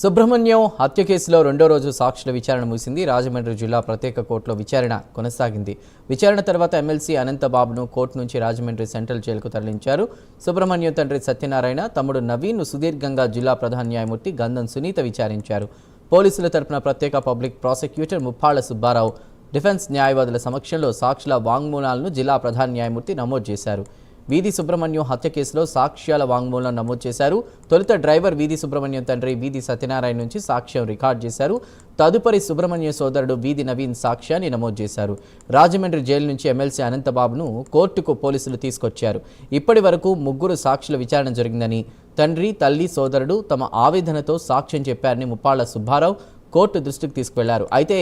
సుబ్రహ్మణ్యం హత్య కేసులో రెండో రోజు సాక్షుల విచారణ ముగిసింది. రాజమండ్రి జిల్లా ప్రత్యేక కోర్టులో విచారణ కొనసాగింది. విచారణ తర్వాత ఎమ్మెల్సీ అనంతబాబును కోర్టు నుంచి రాజమండ్రి సెంట్రల్ జైలుకు తరలించారు. సుబ్రహ్మణ్యం తండ్రి సత్యనారాయణ, తమ్ముడు నవీన్ను సుదీర్ఘంగా జిల్లా ప్రధాన న్యాయమూర్తి గంధం సునీత విచారించారు. పోలీసుల తరపున ప్రత్యేక public prosecutor Muppalla Subbarao defence న్యాయవాదుల సమక్షంలో సాక్షుల వాంగ్మూలాలను జిల్లా ప్రధాన న్యాయమూర్తి నమోదు చేశారు. వీధి సుబ్రహ్మణ్యం హత్య కేసులో సాక్ష్యాల వాంగ్మూలం నమోదు చేశారు. తొలుత డ్రైవర్ వీధి సుబ్రహ్మణ్యం తండ్రి వీధి సత్యనారాయణ నుంచి సాక్ష్యం రికార్డు చేశారు. తదుపరి సుబ్రహ్మణ్యం సోదరుడు వీధి నవీన్ సాక్ష్యాన్ని నమోదు చేశారు. రాజమండ్రి జైలు నుంచి ఎమ్మెల్సీ అనంతబాబును కోర్టుకు పోలీసులు తీసుకొచ్చారు. ఇప్పటి వరకు 3 సాక్షుల విచారణ జరిగిందని, తండ్రి, తల్లి, సోదరుడు తమ ఆవేదనతో సాక్ష్యం చెప్పారని ముప్పాళ్ల సుబ్బారావు కోర్టు దృష్టికి తీసుకెళ్లారు. అయితే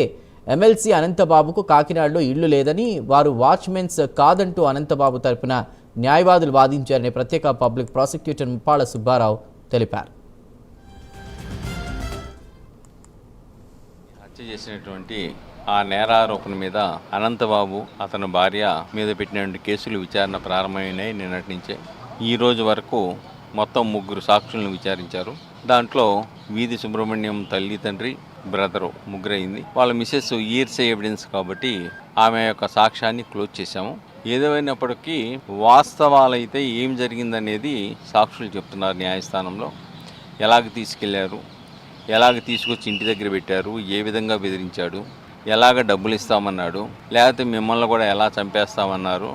ఎమ్మెల్సీ అనంతబాబుకు కాకినాడలో ఇల్లు లేదని, వారు వాచ్మెన్స్ కాదంటూ అనంతబాబు తరపున న్యాయవాదులు వాదించారని ప్రత్యేక పబ్లిక్ ప్రాసిక్యూటర్ ముప్పాళ్ల సుబ్బారావు తెలిపారు. హత్య చేసినటువంటి ఆ నేరారోపణ మీద అనంతబాబు, అతని భార్య మీద పెట్టినటువంటి కేసులు విచారణ ప్రారంభమైనాయి నిన్నటి నుంచే. ఈ రోజు వరకు మొత్తం 3 సాక్షులను విచారించారు. దాంట్లో వీధి సుబ్రహ్మణ్యం తల్లి, తండ్రి, బ్రదరు 3 అయింది. వాళ్ళ మిసెస్ ఇయర్సే ఎవిడెన్స్ కాబట్టి ఆమె యొక్క సాక్ష్యాన్ని క్లోజ్ చేశాము. ఏదేమైనప్పటికీ వాస్తవాలైతే ఏం జరిగిందనేది సాక్షులు చెప్తున్నారు. న్యాయస్థానంలో ఎలాగ తీసుకెళ్లారు, ఎలాగ తీసుకొచ్చి ఇంటి దగ్గర పెట్టారు, ఏ విధంగా బెదిరించాడు, ఎలాగ డబ్బులు ఇస్తామన్నాడు, లేకపోతే మిమ్మల్ని కూడా ఎలా చంపేస్తామన్నారు,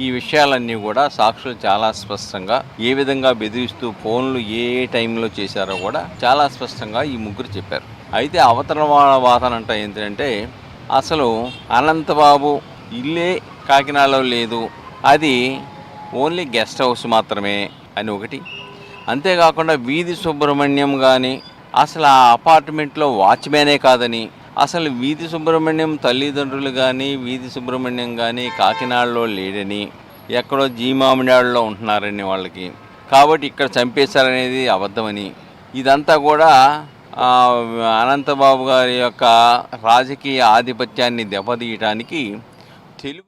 ఈ విషయాలన్నీ కూడా సాక్షులు చాలా స్పష్టంగా, ఏ విధంగా బెదిరిస్తూ ఫోన్లు ఏ టైంలో చేశారో కూడా చాలా స్పష్టంగా ఈ 3 చెప్పారు. అయితే అవతల వాదన అంటే ఏంటంటే, అసలు అనంతబాబు ఇల్లే కాకినాడలో లేదు, అది ఓన్లీ గెస్ట్ హౌస్ మాత్రమే అని ఒకటి. అంతేకాకుండా వీధి సుబ్రహ్మణ్యం కానీ అసలు ఆ అపార్ట్మెంట్లో వాచ్మెనే కాదని, అసలు వీధి సుబ్రహ్మణ్యం తల్లిదండ్రులు కానీ వీధి సుబ్రహ్మణ్యం కానీ కాకినాడలో లేడని, ఎక్కడో జీమామిడాడులో ఉంటున్నారని వాళ్ళకి, కాబట్టి ఇక్కడ చంపేశారనేది అబద్ధమని, ఇదంతా కూడా అనంతబాబు గారి యొక్క రాజకీయ ఆధిపత్యాన్ని దెబ్బతీయటానికి తెలుగు